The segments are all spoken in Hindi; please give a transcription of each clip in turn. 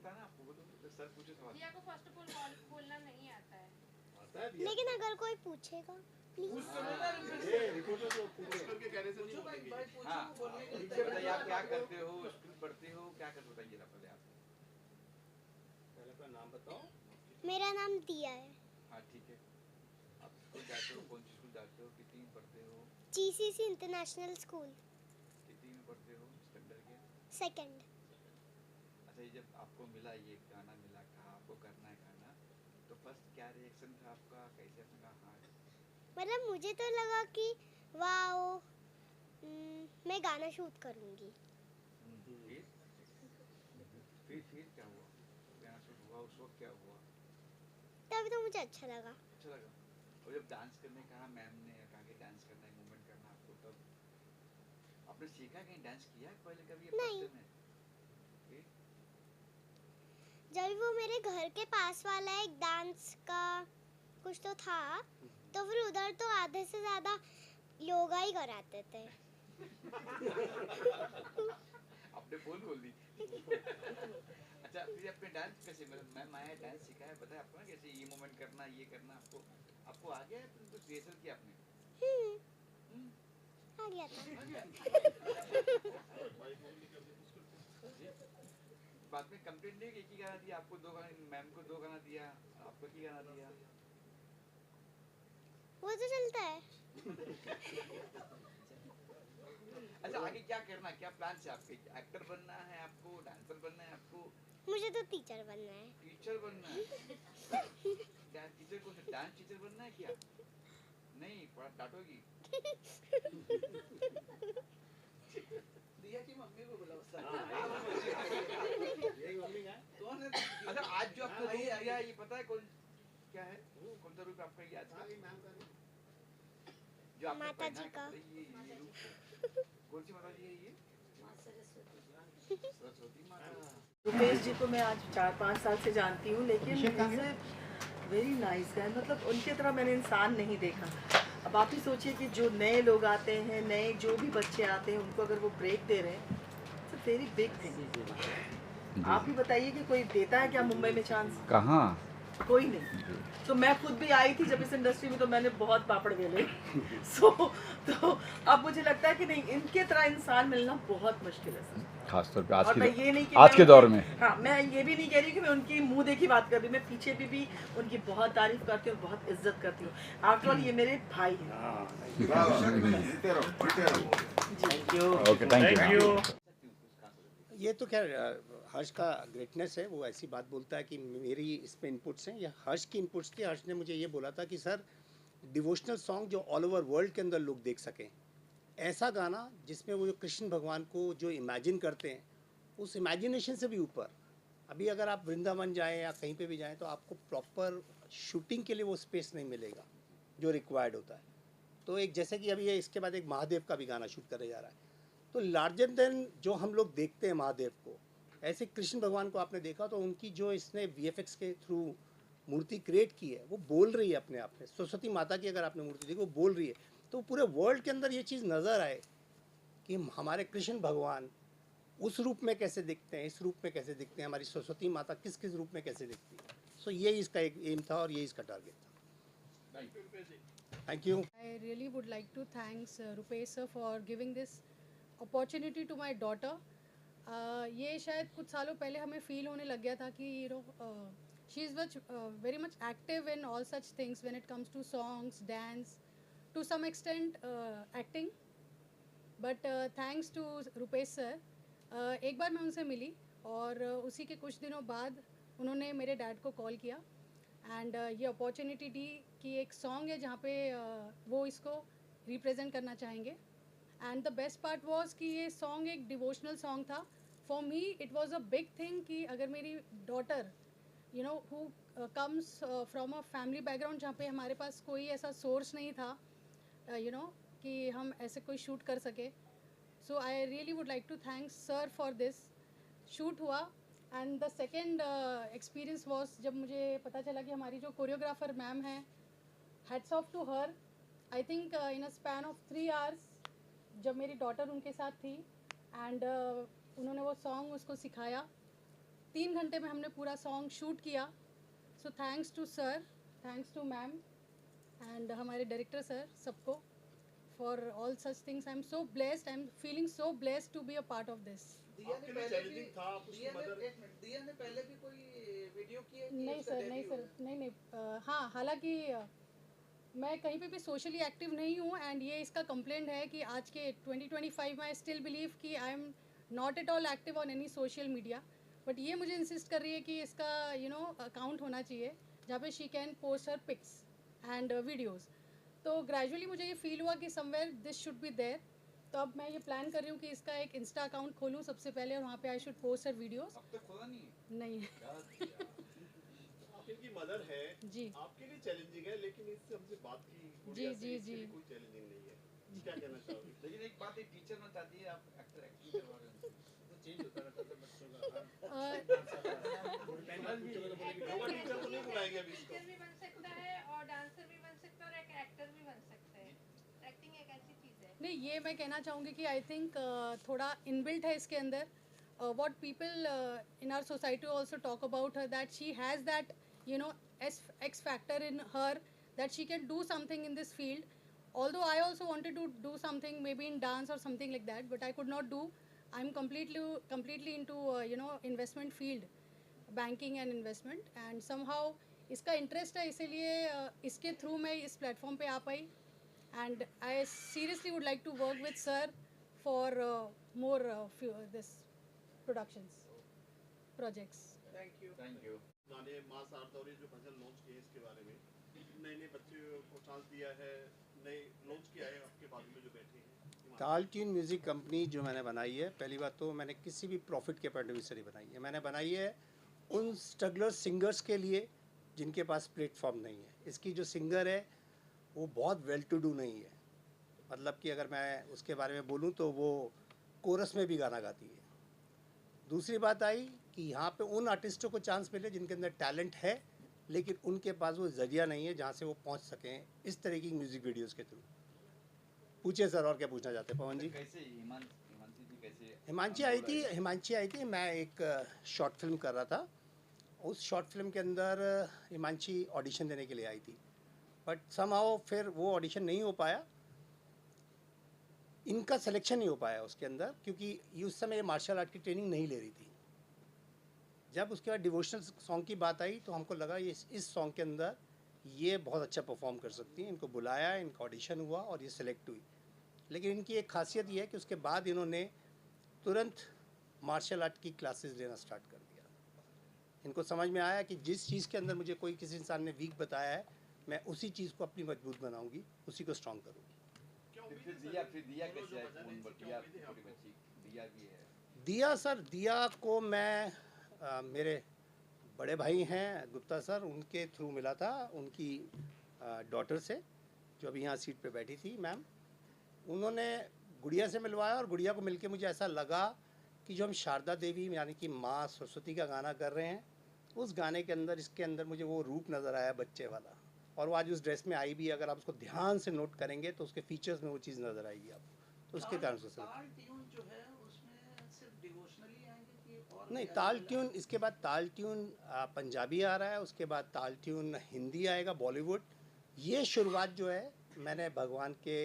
आता है ना आपको, बोलो सर पूछे सवाल। दिया को फर्स्ट ऑफ ऑल बोलना नहीं आता है। आता है लेकिन अगर कोई पूछेगा प्लीज। ये रिपोर्टर को पूछ करके कहने से नहीं बोलेंगे। हां बताइए आप क्या करते हो, स्कूल पढ़ते हो, क्या करते हो, बताइए ना पहले आप। पहले अपना नाम बताओ। मेरा नाम दिया है। हाँ ठीक है। आप स्कूल जाते हो, कौन सी स्कूल जाते हो, कितनी में पढ़ते हो? GCC international school. कितनी में पढ़ते हो, स्टैंडर्ड के? सेकंड। अच्छा, ये जब आपको मिला, ये गाना मिला, कहा आपको करना है गाना, तो फर्स्ट क्या रिएक्शन था आपका, कैसे आपने कहा हाँ? मतलब मुझे तो लगा कि वाओ मैं गाना शूट करूंगी। फिर क्या हुआ? गाना शूट हुआ, उस वक्त क्या हुआ? तभी तो मुझे अच्छा लगा। अच्छा लगा। और जब डांस करने कहा मैम ने, कहा कि डांस करना है, मूवमेंट करना आपको, तब आपने सीखा, कहीं डांस किया पहले कभी? नहीं। फर्स्ट टाइम है? जब वो मेरे घर के पास वाला एक डांस का कुछ तो था, तो फिर उधर तो आधे से ज्यादा योगा ही कराते थे। आपने बोल दी। अच्छा, फिर आपने डांस कैसे, मतलब मैम आया डांस सिखाया, बताया आपको ना कैसे ये मूवमेंट करना, ये करना, आपको आ गया, फिर कुछ रिहर्सल किया आपने? आ गया था। बाद में कंप्लेंट नहीं, एक ही गाना दिया आपको, दो गाना, मैम को दो गाना दिया, आपको एक ही गाना दिया। वो तो चलता है। अच्छा, आगे क्या करना, क्या प्लान है आपके? एक्टर बनना है आपको, डांसर बनना है आपको? मुझे तो टीचर बनना है। टीचर बनना है? डांस टीचर को, डांस टीचर बनना है क्या? नहीं, पढ़ा डांटोगी। दिया की मम्मी को बुलाओ कौन है? अच्छा, आज जो आपको रूप दिया, ये पता है कौन क्या है? कौन सा रूप आपका, ये आज का जो आपने माता पहना जी का। ये रूप कौन सी माता जी है ये? सरस्वती माता। रुपेश जी को मैं आज 4-5 साल से जानती हूँ, लेकिन वेरी नाइस है, मतलब उनके तरह मैंने इंसान नहीं देखा। अब आप ही सोचिए कि जो नए लोग आते हैं, नए जो भी बच्चे आते हैं, उनको अगर वो ब्रेक दे रहे हैं, इट्स वेरी बिग थिंग। आप ही बताइए कि कोई देता है क्या मुंबई में चांस? कहाँ? कोई नहीं। तो मैं खुद भी आई थी जब इस इंडस्ट्री में, तो मैंने बहुत पापड़ बेले। तो अब मुझे लगता है कि नहीं, इनके तरह इंसान मिलना बहुत मुश्किल है सर, खासतौर पे आज के दौर में। हाँ, मैं ये भी नहीं कह रही कि मैं उनकी मुंह देखी बात कर रही हूँ, मैं पीछे भी उनकी बहुत तारीफ करती हूँ और बहुत इज्जत करती हूँ। आफ्टर ऑल ये मेरे भाई हैं। Thank you. ये तो खैर हर्ष का ग्रेटनेस है, वो ऐसी बात बोलता है कि मेरी इसमें इनपुट्स हैं, या हर्ष की इनपुट्स थी। हर्ष ने मुझे ये बोला था कि सर डिवोशनल सॉन्ग जो ऑल ओवर वर्ल्ड के अंदर लोग देख सकें, ऐसा गाना जिसमें वो जो कृष्ण भगवान को जो इमेजिन करते हैं, उस इमेजिनेशन से भी ऊपर, अभी अगर आप वृंदावन जाएं या कहीं पे भी जाएं तो आपको प्रॉपर शूटिंग के लिए वो स्पेस नहीं मिलेगा जो रिक्वायर्ड होता है। तो एक जैसे कि अभी ये इसके बाद एक महादेव का भी गाना शूट करने जा रहा है, तो लार्जर देन जो हम लोग देखते हैं महादेव को, ऐसे कृष्ण भगवान को आपने देखा, तो उनकी जो इसने वीएफएक्स के थ्रू मूर्ति क्रिएट की है, वो बोल रही है अपने आप में। सरस्वती माता की अगर आपने मूर्ति देखी, वो बोल रही है। तो पूरे वर्ल्ड के अंदर ये चीज़ नज़र आए कि हमारे कृष्ण भगवान उस रूप में कैसे दिखते हैं, इस रूप में कैसे दिखते हैं, हमारी सरस्वती माता किस किस रूप में कैसे दिखती है। सो ये इसका एक एम था और ये इसका टारगेट था। Thank you. I really would like to thanks Rupesh sir for giving this opportunity to my daughter. ये शायद कुछ सालों पहले हमें फील होने लग गया था कि she is very much active in all such things when it comes to songs, dance, to some extent acting. But thanks to Rupesh sir, एक बार मैं उनसे मिली और उसी के कुछ दिनों बाद उन्होंने मेरे डैड को कॉल किया एंड ये अपॉर्चुनिटी दी कि एक सॉन्ग है जहाँ पे वो इसको रिप्रेजेंट करना चाहेंगे। And the best part was कि ये सॉन्ग एक डिवोशनल सॉन्ग था। For me it was a big thing कि अगर मेरी daughter who comes from a family background जहाँ पे हमारे पास कोई ऐसा सोर्स नहीं था कि हम ऐसे कोई शूट कर सके। So I really would like to thanks sir for this. Shoot हुआ and the second experience was जब मुझे पता चला कि हमारी जो कोरियोग्राफर मैम है, hats off to her. I think in a span of 3 hours जब मेरी डॉटर उनके साथ थी एंड उन्होंने वो सॉन्ग उसको सिखाया, 3 घंटे में हमने पूरा सॉन्ग शूट किया. So thanks to sir, thanks to ma'am and हमारे डायरेक्टर सर, सबको for all such things. I am so blessed, I am feeling so blessed to be a part of this. Diya ने पहले भी दिया ने पहले भी कोई वीडियो की है कि नहीं इसका सर, नहीं debut सर, नहीं. हाँ, हालांकि मैं कहीं पे भी सोशली एक्टिव नहीं हूँ एंड ये इसका कंप्लेंट है कि आज के 2025 में आई स्टिल बिलीव कि I am not at all active on any social media. But ये मुझे इंसिस्ट कर रही है कि इसका अकाउंट होना चाहिए जहाँ पे she can post her pics and videos. तो ग्रेजुअली मुझे ये फील हुआ कि somewhere this should be there. तो अब मैं ये प्लान कर रही हूँ कि इसका एक इंस्टा अकाउंट खोलूँ सबसे पहले और वहाँ पे I should post her videos. अब तक खोला नहीं है. नहीं. आप इनकी मदर है, जी आपके लिए चैलेंजिंग है, लेकिन इससे हमसे बात की जी, गुड़िया से जी, इसके लिए जी. कोई चैलेंजिंग नहीं है. क्या कहना चाहोगे? लेकिन एक बात, एक टीचर में चाहती है आप एक्टर एक्टिंग करवा रहे हैं. चेंज होता रहता है बच्चों का. हमारे टीचर को नहीं बुलाएंगे अभी इसको. टीचर भी बन सकता है और डांसर भी बन सकता है और एक एक्टर भी बन सकता है. एक्टिंग एक ऐसी चीज़ है. नहीं, ये मैं कहना चाहूँगी कि आई थिंक थोड़ा इनबिल्ट है इसके अंदर. What people in our society also talk about her that she has that X factor in her, that she can do something in this field. Although I also wanted to do something maybe in dance or something like that, but I could not do. I'm completely into investment field, banking and investment, and somehow इसका interest है, इसीलिए इसके through मैं इस platform पे आ पाई. And I seriously would like to work with sir for more this productions, projects. Thank you. गाने माँ शारदा और ये जो भजन लॉन्च किए इसके बारे में, नए नए बच्चों को चांस दिया है, नए लॉन्च किया है आपके बाजू में जो बैठे हैं. ताल ट्यून म्यूज़िक कंपनी जो मैंने बनाई है, पहली बात तो मैंने किसी भी प्रॉफिट के पॉइंट ऑफ व्यू से नहीं बनाई है. मैंने बनाई है उन स्ट्रगलर सिंगर्स के लिए जिनके पास प्लेटफॉर्म नहीं है. इसकी जो सिंगर है वो बहुत वेल टू डू नहीं है. मतलब कि अगर मैं उसके बारे में बोलूँ तो वो कोरस में भी गाना गाती है. दूसरी बात आई कि यहाँ पे उन आर्टिस्टों को चांस मिले जिनके अंदर टैलेंट है लेकिन उनके पास वो ज़रिया नहीं है जहाँ से वो पहुँच सकें इस तरह की म्यूज़िक वीडियोस के थ्रू. पूछिए सर और क्या पूछना चाहते हैं पवन जी. कैसे हिमांशी जी कैसे? हिमांशी आई थी. मैं एक शॉर्ट फिल्म कर रहा था. उस शॉर्ट फिल्म के अंदर हिमांशी ऑडिशन देने के लिए आई थी, बट समहाउ फिर वो ऑडिशन नहीं हो पाया. इनका सिलेक्शन नहीं हो पाया उसके अंदर क्योंकि ये उस समय मार्शल आर्ट की ट्रेनिंग नहीं ले रही थी. जब उसके बाद डिवोशनल सॉन्ग की बात आई तो हमको लगा ये इस सॉन्ग के अंदर ये बहुत अच्छा परफॉर्म कर सकती हैं. इनको बुलाया, इनका ऑडिशन हुआ और ये सिलेक्ट हुई. लेकिन इनकी एक खासियत ये है कि उसके बाद इन्होंने तुरंत मार्शल आर्ट की क्लासेस लेना स्टार्ट कर दिया. इनको समझ में आया कि जिस चीज़ के अंदर मुझे कोई किसी इंसान ने वीक बताया है, मैं उसी चीज़ को अपनी मजबूत बनाऊँगी, उसी को स्ट्रॉन्ग करूँगी. फिर दिया कैसे है? फोन पर दिया, छोटी बच्ची दिया भी है. दिया सर, दिया को मैं मेरे बड़े भाई हैं गुप्ता सर, उनके थ्रू मिला था. उनकी डॉटर से जो अभी यहाँ सीट पे बैठी थी मैम, उन्होंने गुड़िया से मिलवाया और गुड़िया को मिलके मुझे ऐसा लगा कि जो हम शारदा देवी यानी कि माँ सरस्वती का गाना कर रहे हैं, उस गाने के अंदर इसके अंदर मुझे वो रूप नज़र आया बच्चे वाला. और वो आज उस ड्रेस में आई भी. अगर आप उसको ध्यान से नोट करेंगे तो उसके फीचर्स में वो चीज़ नज़र आएगी आपको. तो उसके कारण से ताल ट्यून जो है उसमें सिर्फ डिवोशनली आएंगे कि और नहीं, भी ताल अलग-अलग? ट्यून, इसके बाद ताल ट्यून पंजाबी आ रहा है, उसके बाद ताल ट्यून हिंदी आएगा, बॉलीवुड. ये शुरुआत जो है मैंने भगवान के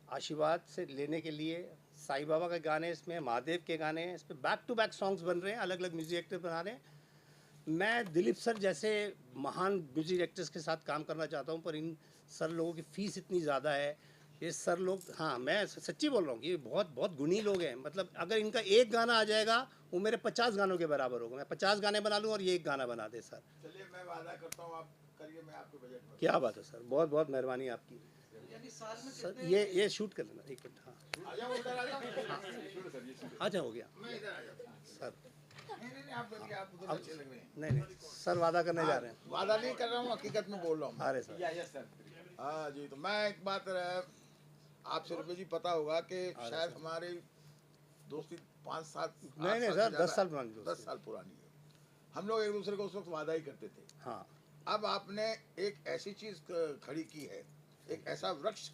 आशीर्वाद से लेने के लिए, साईं बाबा के गाने इसमें, महादेव के गाने इस पर बैक टू बैक सॉन्ग्स बन रहे हैं, अलग अलग म्यूज़िक एक्टर बना रहे हैं. मैं दिलीप सर जैसे महान म्यूज़िक एक्टर्स के साथ काम करना चाहता हूँ, पर इन सर लोगों की फ़ीस इतनी ज़्यादा है. ये सर लोग, हाँ मैं सच्ची बोल रहा हूँ, ये बहुत गुणी लोग हैं. मतलब अगर इनका एक गाना आ जाएगा वो मेरे 50 गानों के बराबर होगा. मैं 50 गाने बना लूँ और ये एक गाना बना दे सर. चलिए मैं वादा करता हूँ आप करिए, मैं आपके बजट में. क्या बात है सर, बहुत मेहरबानी आपकी. यानी साल में सर कितने ये शूट कर लेना एक मिनट. हाँ आ जाओ उधर आ जाओ. अच्छा हो गया मैं इधर आ जाता हूँ. सर. नहीं आप करिए, आप उधर अच्छे लग रहे हैं. नहीं सर, वादा करने जा रहे हैं. वादा नहीं कर रहा हूँ, हकीकत में बोल रहा हूँ. अरे सर. Yes sir. हाँ जी, तो मैं एक बात आपसे रुपये जी पता होगा कि शायद हमारी दोस्ती 5 साल नहीं सर, 10 साल पुरानी दोस्ती. 10 साल पुरानी है. हम लोग एक दूसरे को उस वक्त वादा ही करते थे. हाँ. अब आपने एक ऐसी चीज खड़ी की है, एक ऐसा वृक्ष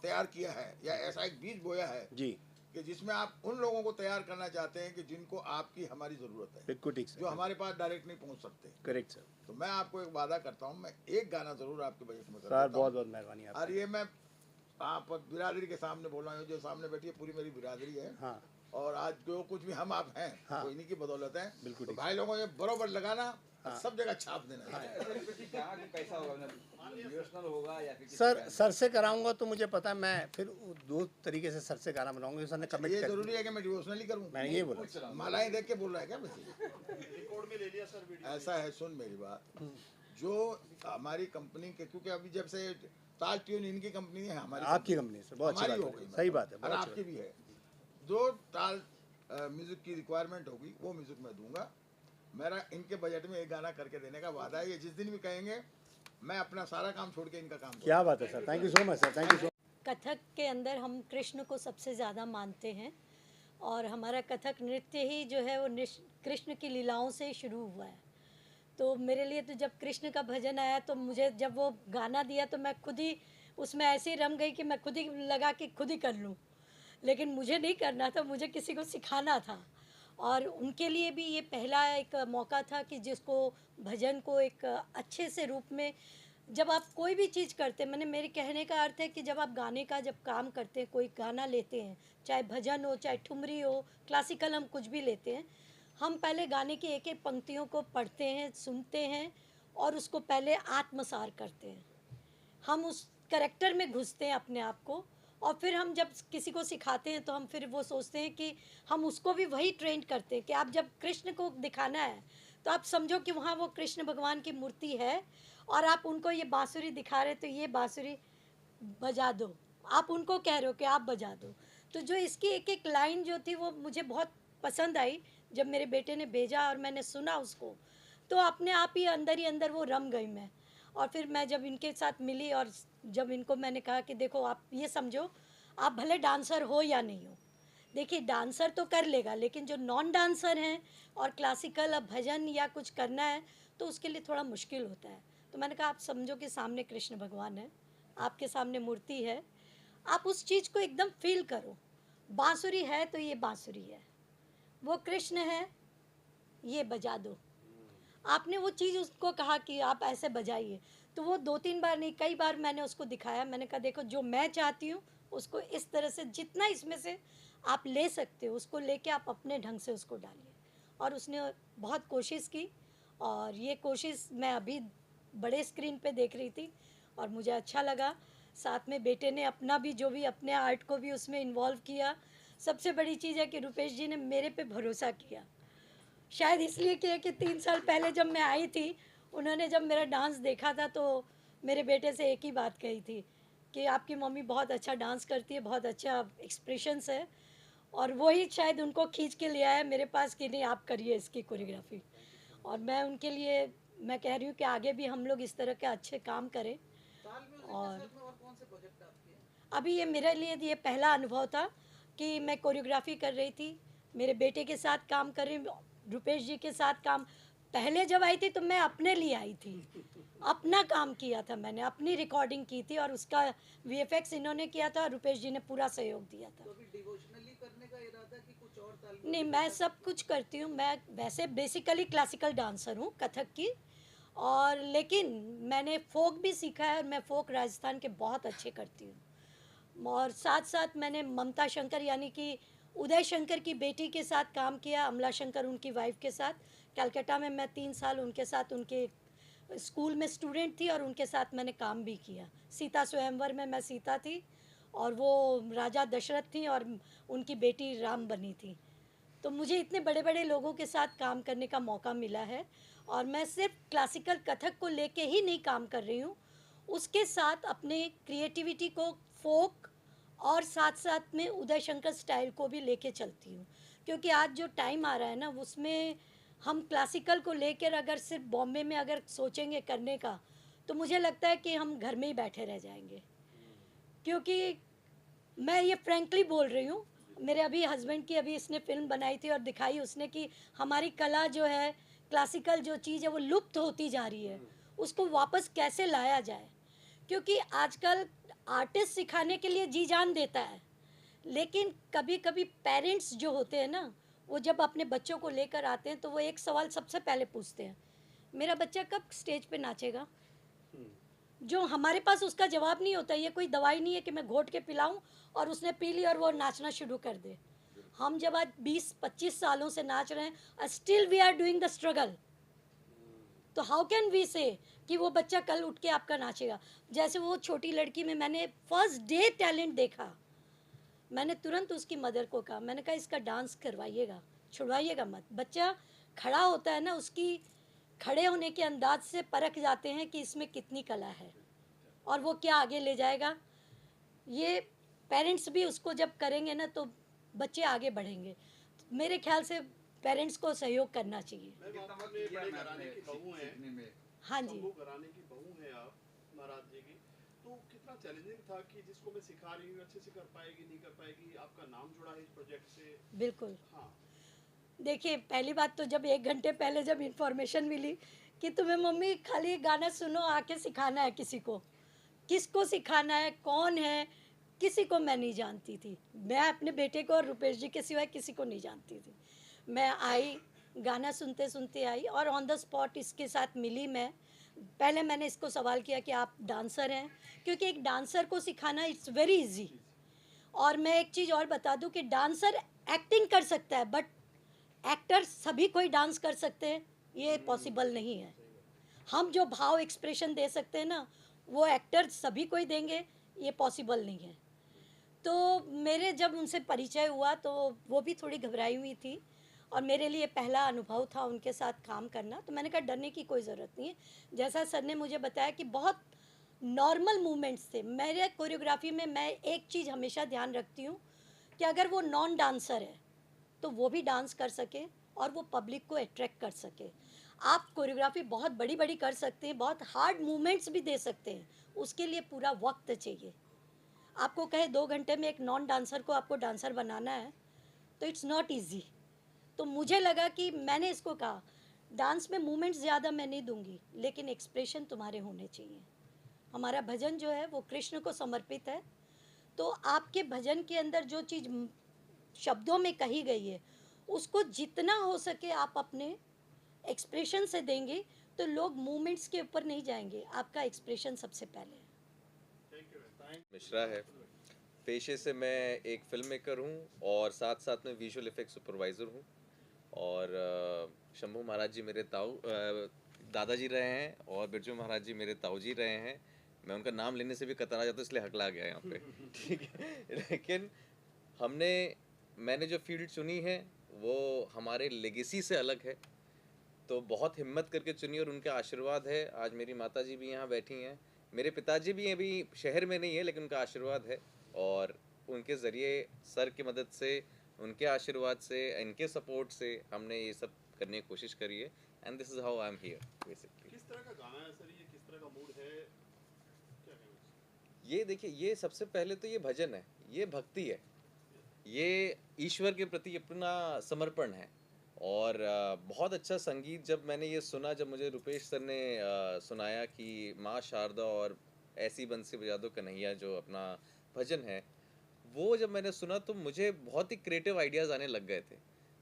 तैयार किया है या ऐसा एक बीज बोया है जी कि कि जिसमें आप उन लोगों को तैयार करना चाहते हैं कि जिनको आपकी हमारी ज़रूरत है, बिल्कुल ठीक सर, जो हमारे पास डायरेक्ट नहीं पहुंच सकते। Correct sir. तो मैं आपको एक वादा करता हूं, मैं एक गाना ज़रूर आपके बजट में कर सर देता बहुत हूं। बहुत मेहरबानी और ये मैं आप बिरादरी के सामने बोल रहा हूँ, जो सामने बैठी है पूरी मेरी बिरादरी है। हाँ और आज जो कुछ भी हम आप हैं, हाँ। वो इन्हीं की बदौलत है। बिल्कुल तो ठीक। भाई लोगों ये बरोबर लगाना, हाँ। सब जगह छाप देना। कहाँ की पैसा होगा, यूएसनल होगा या फिर सर से कराऊंगा तो मुझे पता है मैं फिर दो तरीके से सर से गाना बनाऊंगा। सर ने कमिट ये कर जरूरी है कि मैं डिवोशनली करूँ? मैंने ये बोला। मालाएं देख के बोल रहा है क्या मुझे? रिकॉर्ड में ले लिया सर वीडियो। ऐसा है, सुन मेरी बात, जो हमारी कंपनी के, क्योंकि अभी जब से ताल ट्यून इनकी कंपनी है, हमारी आपकी कंपनी से बहुत अच्छी हमारी बात हो है, गई, सही बात है, और बहुत अच्छी आपकी भी है। जो ताल म्यूजिक की रिक्वायरमेंट होगी वो म्यूजिक मैं दूंगा। मेरा इनके बजट में एक गाना करके देने का वादा है। ये जिस दिन भी कहेंगे मैं अपना सारा काम छोड़ के इनका काम करूंगा। क्या बात है sir, thank you so much sir, thank you so. Kathak के अंदर हम कृष्ण को सबसे ज़्यादा मानते हैं और हमारा कथक नृत्य ही जो है वो कृष्ण की लीलाओं से शुरू हुआ है। तो मेरे लिए तो जब कृष्ण का भजन आया तो मुझे जब वो गाना दिया तो मैं खुद ही उसमें ऐसे ही रम गई कि मैं खुद ही लगा कि खुद ही कर लूँ। लेकिन मुझे नहीं करना था, मुझे किसी को सिखाना था। और उनके लिए भी ये पहला एक मौका था कि जिसको भजन को एक अच्छे से रूप में, जब आप कोई भी चीज़ करते हैं, मेरे कहने का अर्थ है कि जब आप गाने का जब काम करते हैं, कोई गाना लेते हैं, चाहे भजन हो, चाहे ठुमरी हो, क्लासिकल, हम कुछ भी लेते हैं, हम पहले गाने की एक एक पंक्तियों को पढ़ते हैं, सुनते हैं और उसको पहले आत्मसार करते हैं। हम उस कैरेक्टर में घुसते हैं अपने आप को, और फिर हम जब किसी को सिखाते हैं तो हम फिर वो सोचते हैं कि हम उसको भी वही ट्रेन करते हैं कि आप जब कृष्ण को दिखाना है तो आप समझो कि वहाँ वो कृष्ण भगवान की मूर्ति है और आप उनको ये बांसुरी दिखा रहे तो ये बांसुरी बजा दो, आप उनको कह रहे हो कि आप बजा दो। तो जो इसकी एक एक लाइन जो थी वो मुझे बहुत पसंद आई। जब मेरे बेटे ने भेजा और मैंने सुना उसको तो अपने आप ही अंदर वो रम गई मैं। और फिर मैं जब इनके साथ मिली और जब इनको मैंने कहा कि देखो आप ये समझो, आप भले डांसर हो या नहीं हो, देखिए डांसर तो कर लेगा, लेकिन जो नॉन डांसर हैं और क्लासिकल अब भजन या कुछ करना है तो उसके लिए थोड़ा मुश्किल होता है। तो मैंने कहा आप समझो कि सामने कृष्ण भगवान है, आपके सामने मूर्ति है, आप उस चीज़ को एकदम फील करो। बांसुरी है तो ये बांसुरी है, वो कृष्ण है, ये बजा दो। आपने वो चीज़ उसको कहा कि आप ऐसे बजाइए, तो वो 2-3 बार नहीं, कई बार मैंने उसको दिखाया। मैंने कहा देखो जो मैं चाहती हूँ उसको इस तरह से, जितना इसमें से आप ले सकते हो उसको लेके आप अपने ढंग से उसको डालिए। और उसने बहुत कोशिश की और ये कोशिश मैं अभी बड़े स्क्रीन पे देख रही थी और मुझे अच्छा लगा। साथ में बेटे ने अपना भी जो भी अपने आर्ट को भी उसमें इन्वॉल्व किया। सबसे बड़ी चीज़ है कि रुपेश जी ने मेरे पे भरोसा किया, शायद इसलिए किया कि 3 साल पहले जब मैं आई थी, उन्होंने जब मेरा डांस देखा था तो मेरे बेटे से एक ही बात कही थी कि आपकी मम्मी बहुत अच्छा डांस करती है, बहुत अच्छा एक्सप्रेशंस है। और वही शायद उनको खींच के ले आया मेरे पास कि नहीं आप करिए इसकी कोरियोग्राफी। और मैं उनके लिए मैं कह रही हूँ कि आगे भी हम लोग इस तरह के अच्छे काम करें। और अभी ये मेरे लिए ये पहला अनुभव था कि मैं कोरियोग्राफी कर रही थी, मेरे बेटे के साथ काम कर रही, रुपेश जी के साथ काम। पहले जब आई थी तो मैं अपने लिए आई थी, अपना काम किया था, मैंने अपनी रिकॉर्डिंग की थी और उसका वीएफएक्स इन्होंने किया था, रुपेश जी ने पूरा सहयोग दिया था। तो अभी डिवोशनली करने का इरादा कि कुछ और ताल? नहीं, मैं सब कुछ करती हूँ। मैं वैसे बेसिकली क्लासिकल डांसर हूँ, कथक की, और लेकिन मैंने फोक भी सीखा है और मैं फोक राजस्थान के बहुत अच्छे करती हूँ। और साथ साथ मैंने ममता शंकर यानी कि उदय शंकर की बेटी के साथ काम किया, अमला शंकर उनकी वाइफ के साथ। कलकत्ता में मैं 3 साल उनके साथ, उनके स्कूल में स्टूडेंट थी और उनके साथ मैंने काम भी किया। सीता स्वयंवर में मैं सीता थी और वो राजा दशरथ थी और उनकी बेटी राम बनी थी। तो मुझे इतने बड़े बड़े लोगों के साथ काम करने का मौका मिला है। और मैं सिर्फ क्लासिकल कथक को लेके ही नहीं काम कर रही हूँ, उसके साथ अपने क्रिएटिविटी को, फोक और साथ साथ में उदय शंकर स्टाइल को भी लेके चलती हूँ। क्योंकि आज जो टाइम आ रहा है ना, उसमें हम क्लासिकल को लेकर अगर सिर्फ बॉम्बे में अगर सोचेंगे करने का तो मुझे लगता है कि हम घर में ही बैठे रह जाएंगे। क्योंकि मैं ये फ्रैंकली बोल रही हूँ, मेरे अभी हस्बैंड की अभी इसने फिल्म बनाई थी और दिखाई उसने कि हमारी कला जो है, क्लासिकल जो चीज़ है वो लुप्त होती जा रही है, उसको वापस कैसे लाया जाए। क्योंकि आजकल आर्टिस्ट सिखाने के लिए जी जान देता है, लेकिन कभी कभी पेरेंट्स जो होते हैं ना, वो जब अपने बच्चों को लेकर आते हैं तो वो एक सवाल सबसे पहले पूछते हैं, मेरा बच्चा कब स्टेज पे नाचेगा? जो हमारे पास उसका जवाब नहीं होता। ये कोई दवाई नहीं है कि मैं घोट के पिलाऊं और उसने पी ली और वो नाचना शुरू कर दे। हम जब आज 20-25 सालों से नाच रहे हैं, still we are doing the struggle. तो हाउ कैन वी से कि वो बच्चा कल उठ के आपका नाचेगा? जैसे वो छोटी लड़की में मैंने फर्स्ट डे टैलेंट देखा, मैंने तुरंत उसकी मदर को कहा, मैंने कहा इसका डांस करवाइएगा, छुड़वाइएगा मत। बच्चा खड़ा होता है ना, उसकी खड़े होने के अंदाज से परख जाते हैं कि इसमें कितनी कला है और वो क्या आगे ले जाएगा। ये पेरेंट्स भी उसको जब करेंगे ना तो बच्चे आगे बढ़ेंगे। मेरे ख्याल से पेरेंट्स को सहयोग करना चाहिए। मैम, आप अपने बड़े घराने की बहू हैं, हाँ जी। शंभू घराने की बहू हैं आप, महाराज जी की, तो कितना चैलेंजिंग था कि जिसको मैं सिखा रही हूँ अच्छे से कर पाएगी नहीं कर पाएगी, आपका नाम जुड़ा है इस प्रोजेक्ट से? बिल्कुल। हाँ, देखिए, पहली बात तो जब 1 घंटे पहले जब इन्फॉर्मेशन मिली कि तुम्हें मम्मी खाली गाना सुनो, आके सिखाना है किसी को, किसको सिखाना है, कौन है, किसी को मैं नहीं जानती थी। मैं अपने बेटे को और रुपेश जी के सिवाय किसी को नहीं जानती थी। मैं आई, गाना सुनते सुनते आई और ऑन द स्पॉट इसके साथ मिली। मैं पहले मैंने इसको सवाल किया कि आप डांसर हैं, क्योंकि एक डांसर को सिखाना इट्स वेरी इजी। और मैं एक चीज़ और बता दूं कि डांसर एक्टिंग कर सकता है, बट एक्टर सभी कोई डांस कर सकते हैं ये पॉसिबल नहीं है। हम जो भाव एक्सप्रेशन दे सकते हैं ना, वो एक्टर सभी कोई देंगे, ये पॉसिबल नहीं है। तो मेरे जब उनसे परिचय हुआ तो वो भी थोड़ी घबराई हुई थी और मेरे लिए पहला अनुभव था उनके साथ काम करना। तो मैंने कहा डरने की कोई ज़रूरत नहीं है। जैसा सर ने मुझे बताया कि बहुत नॉर्मल मूवमेंट्स थे। मेरे कोरियोग्राफी में मैं एक चीज़ हमेशा ध्यान रखती हूँ कि अगर वो नॉन डांसर है तो वो भी डांस कर सके और वो पब्लिक को अट्रैक्ट कर सके। आप कोरियोग्राफी बहुत बड़ी बड़ी कर सकते हैं, बहुत हार्ड मूवमेंट्स भी दे सकते हैं, उसके लिए पूरा वक्त चाहिए। आपको कहे 2 घंटे में एक नॉन डांसर को आपको डांसर बनाना है तो इट्स नॉट इजी। तो मुझे लगा कि मैंने इसको कहा, डांस में मूवमेंट्स ज़्यादा मैं नहीं दूंगी, लेकिन एक्सप्रेशन तुम्हारे होने चाहिए। हमारा भजन जो है वो कृष्ण को समर्पित है, तो आपके भजन के अंदर जो चीज़ शब्दों में कही गई है उसको जितना हो सके आप अपने एक्सप्रेशन से देंगे तो लोग मूवमेंट्स के ऊपर नहीं जाएंगे, आपका एक्सप्रेशन सबसे पहले है। मिश्रा है। पेशे से मैं एक फिल्म मेकर हूँ और साथ साथ में विजुअल इफेक्ट सुपरवाइज़र हूँ। और शंभू महाराज जी मेरे दादाजी रहे हैं और बिरजू महाराज जी मेरे ताऊ जी रहे हैं। मैं उनका नाम लेने से भी कतरा जाता हूँ, इसलिए हकला गया यहाँ पे। ठीक है, लेकिन मैंने जो फील्ड चुनी है वो हमारे लेगेसी से अलग है, तो बहुत हिम्मत करके चुनी और उनका आशीर्वाद है। आज मेरी माता जी भी यहाँ बैठी हैं, मेरे पिताजी भी अभी शहर में नहीं है, लेकिन उनका आशीर्वाद है और उनके ज़रिए सर की मदद से, उनके आशीर्वाद से, इनके सपोर्ट से हमने ये सब करने की कोशिश करी है। And this is how I am here basically. किस तरह का गाना है सर, ये किस तरह का मूड है, क्या कहना? ये देखिए, ये सबसे पहले तो ये भजन है, ये भक्ति है, ये ईश्वर के प्रति अपना समर्पण है। और बहुत अच्छा संगीत जब मैंने ये सुना, जब मुझे रुपेश सर ने सुनाया कि माँ शारदा और ऐसी बंसी बजा दो कन्हैया जो अपना भजन है, वो जब मैंने सुना तो मुझे बहुत ही क्रिएटिव आइडियाज़ आने लग गए थे।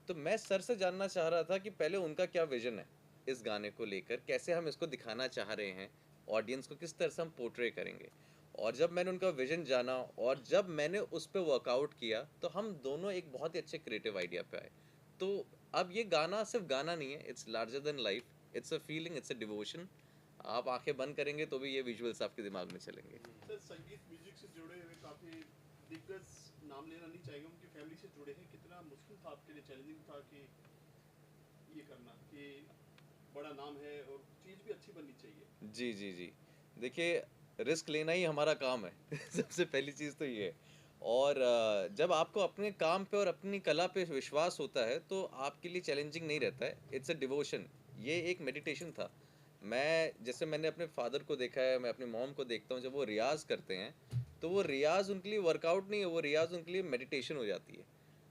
तो मैं सर से जानना चाह रहा था कि पहले उनका क्या विजन है इस गाने को लेकर, कैसे हम इसको दिखाना चाह रहे हैं, ऑडियंस को किस तरह से हम पोर्ट्रे करेंगे। और जब मैंने उनका विजन जाना और जब मैंने उस पर वर्कआउट किया तो हम दोनों एक बहुत ही अच्छे क्रिएटिव आइडिया पे आए। तो अब ये गाना सिर्फ गाना नहीं है, it's larger than life, it's a feeling, it's a devotion. आप आंखें बंद करेंगे तो भी ये विजुअल्स आपके दिमाग में चलेंगे। सर, संगीत म्यूजिक से जुड़े हुए काफ़ी दिग्गज नाम लेना नहीं चाहेंगे, उनकी फैमिली से जुड़े हैं, कितना मुश्किल था आपके लिए, चैलेंजिंग था कि ये करना कि बड़ा नाम है और चीज़ भी अच्छी बननी चाहिए? जी जी जी, देखिए रिस्क लेना ही हमारा काम है सबसे पहली चीज़ तो ये है। और जब आपको अपने काम पे और अपनी कला पे विश्वास होता है तो आपके लिए चैलेंजिंग नहीं रहता है, इट्स अ डिवोशन। ये एक मेडिटेशन था। मैंने अपने फादर को देखा है, मैं अपनी मॉम को देखता हूँ, जब वो रियाज़ करते हैं तो वो रियाज़ उनके लिए वर्कआउट नहीं है, वो रियाज़ उनके लिए मेडिटेशन हो जाती है।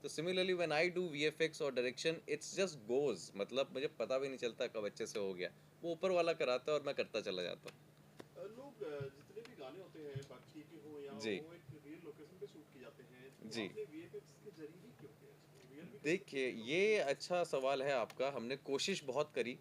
तो similarly when I do VFX और डायरेक्शन, इट्स जस्ट गोज़, मतलब मुझे पता भी नहीं चलता कब अच्छे से हो गया, वो ऊपर वाला कराता है और मैं करता चला जाता हूँ। लोग जितने भी गाने होते हैं, बाकी के हो या जी। वो एक रियल लोकेशन पे शूट किए जाते हैं, जी आपने VFX के जरिए ही क्यों किया इसको? रियल भी देखिए, ये अच्छा सवाल है आपका। हमने कोशिश बहुत करी।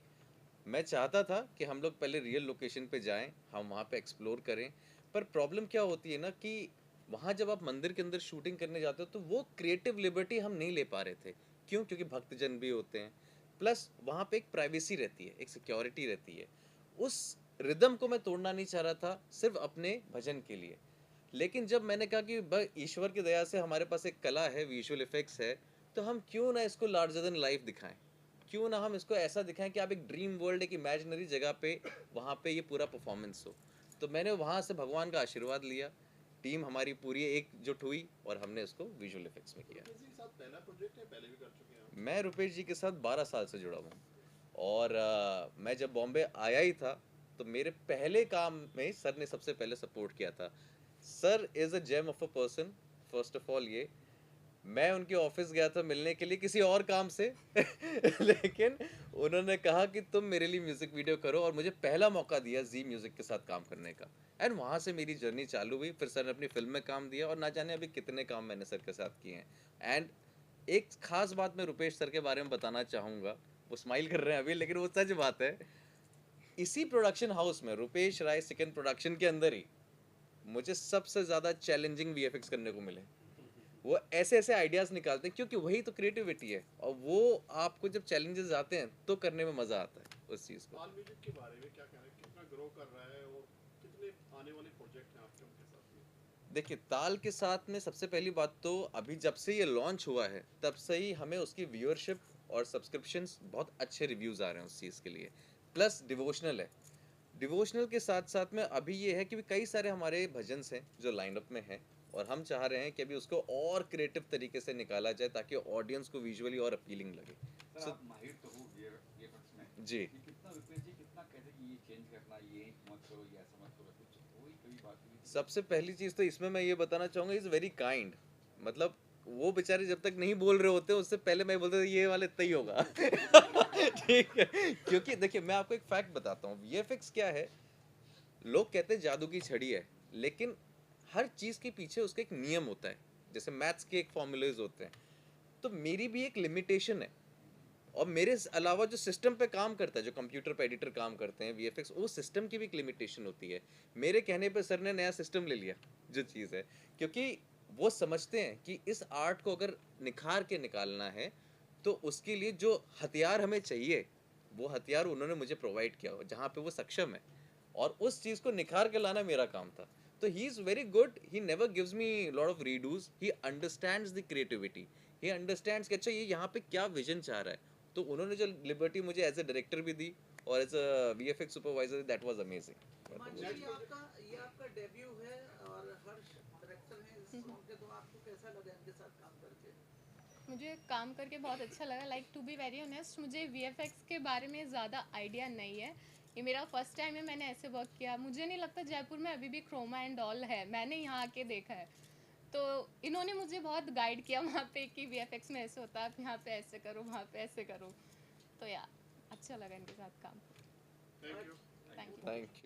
मैं चाहता था कि हम लोग पहले रियल लोकेशन पे जाएं, हम वहाँ पे एक्सप्लोर करें, पर प्रॉब्लम क्या होती है ना कि वहाँ जब आप मंदिर के अंदर शूटिंग करने जाते हो तो वो क्रिएटिव लिबर्टी हम नहीं ले पा रहे थे। क्यों? क्योंकि भक्तजन भी होते हैं, प्लस वहाँ पे एक प्राइवेसी रहती है, एक सिक्योरिटी रहती है। उस रिदम को मैं तोड़ना नहीं चाह रहा था सिर्फ अपने भजन के लिए। लेकिन जब मैंने कहा कि ईश्वर की दया से हमारे पास एक कला है, विजुअल इफेक्ट्स है, तो हम क्यों ना इसको लार्जर देन लाइफ दिखाएं, क्यों ना हम इसको ऐसा दिखाएं कि आप एक ड्रीम वर्ल्ड, एक इमेजिनरी जगह पे वहाँ पे ये पूरा परफॉर्मेंस हो। तो मैंने वहाँ से भगवान का आशीर्वाद लिया, टीम हमारी पूरी एकजुट हुई और हमने इसको विजुअल इफेक्ट्स में किया। रुपेश जी के साथ पहला प्रोजेक्ट है, पहले भी कर चुके हैं आप? मैं रुपेश जी के साथ 12 साल से जुड़ा हुआ हूँ और मैं जब बॉम्बे आया ही था तो मेरे पहले काम में सर ने सबसे पहले सपोर्ट किया था। Sir is a gem of a person. First of all ये मैं उनके ऑफिस गया था मिलने के लिए किसी और काम से लेकिन उन्होंने कहा कि तुम मेरे लिए म्यूज़िक वीडियो करो और मुझे पहला मौका दिया जी म्यूज़िक के साथ काम करने का। एंड वहाँ से मेरी जर्नी चालू हुई। फिर सर ने अपनी फिल्म में काम दिया और ना जाने अभी कितने काम मैंने सर के साथ किए हैं। एंड एक खास बात मैं रुपेश सर के बारे में बताना चाहूँगा। वो स्माइल कर रहे हैं अभी, लेकिन वो सच बात है। इसी प्रोडक्शन हाउस में रुपेश राय सेकंड प्रोडक्शन के अंदर ही मुझे सबसे ज़्यादा चैलेंजिंग वीएफएक्स करने को मिले। वो ऐसे ऐसे आइडियाज़ निकालते हैं क्योंकि वही तो क्रिएटिविटी है, और वो आपको जब चैलेंजेस आते हैं तो करने में मज़ा आता है उस चीज़ को। ताल म्यूजिक के बारे में क्या कहना है, कितना ग्रो कर रहा है और कितने आने वाले प्रोजेक्ट हैं आपके उनके साथ में? देखिए, ताल के साथ में सबसे पहली बात तो अभी जब से ये लॉन्च हुआ है तब से ही हमें उसकी व्यूअरशिप और सब्सक्रिप्शंस बहुत अच्छे रिव्यूज़ आ रहे हैं उस चीज़ के लिए। प्लस डिवोशनल है। डिवोशनल के साथ साथ में अभी ये है कि भी कई सारे हमारे भजन्स हैं जो लाइनअप में हैं और हम चाह रहे हैं कि अभी उसको और क्रिएटिव तरीके से निकाला जाए ताकि ऑडियंस को विजुअली और अपीलिंग लगे। सर आप माहिर तो हो VFX में जी। ये कितना रुपेश जी कितना कहते हैं कि ये चेंज करना, ये मत करो, ये ऐसा मत करो, कुछ कोई कभी बात हुई थी? सबसे पहली चीज़ तो इसमें मैं ये बताना चाहूँगा, इज़ वेरी काइंड। मतलब वो बेचारे जब तक नहीं बोल रहे होते उससे पहले मैं बोलता था ये वाला इतना ही होगा ठीक है, क्योंकि देखिए मैं आपको एक फैक्ट बताता हूँ। VFX क्या है, लोग कहते हैं जादू की छड़ी है, लेकिन हर चीज़ के पीछे उसका एक नियम होता है। जैसे मैथ्स के एक फॉर्मूलेज होते हैं, तो मेरी भी एक लिमिटेशन है। और मेरे अलावा जो सिस्टम पे काम करता है, जो कंप्यूटर पे एडिटर काम करते हैं VFX, वो सिस्टम की भी एक लिमिटेशन होती है। मेरे कहने पे सर ने नया सिस्टम ले लिया जो चीज़ है, क्योंकि वो समझते हैं कि इस आर्ट को अगर निखार के निकालना है तो उसके लिए जो हथियार हमें चाहिए वो हथियार उन्होंने मुझे प्रोवाइड किया हो जहाँ पे वो सक्षम है, और उस चीज़ को निखार के लाना मेरा काम था। तो he is very good, he never gives me lot of redos, he understands the creativity, he understands कि अच्छा ये यहाँ पे क्या विजन चाह रहा है। तो उन्होंने जो लिबर्टी मुझे एज ए डायरेक्टर भी दी और as a VFX supervisor, that was amazing. Mansi ji, ये आपका डेब्यू है और हर्ष डायरेक्टर है इस सॉन्ग के, तो आपको कैसा लगा इनके साथ काम करके? मुझे काम करके बहुत अच्छा लगा। Like to be very honest, मुझे VFX के बारे में ज़्यादा आइडिया नहीं है। ये मेरा फर्स्ट टाइम है मैंने ऐसे वर्क किया। मुझे नहीं लगता जयपुर में अभी भी क्रोमा एंड ऑल है, मैंने यहाँ आके देखा है। तो इन्होंने मुझे बहुत गाइड किया वहाँ पे कि VFX में ऐसे होता है, आप यहाँ पे ऐसे करो, वहाँ पे ऐसे करो। तो या अच्छा लगा इनके साथ काम। Thank you. Thank you. Thank you.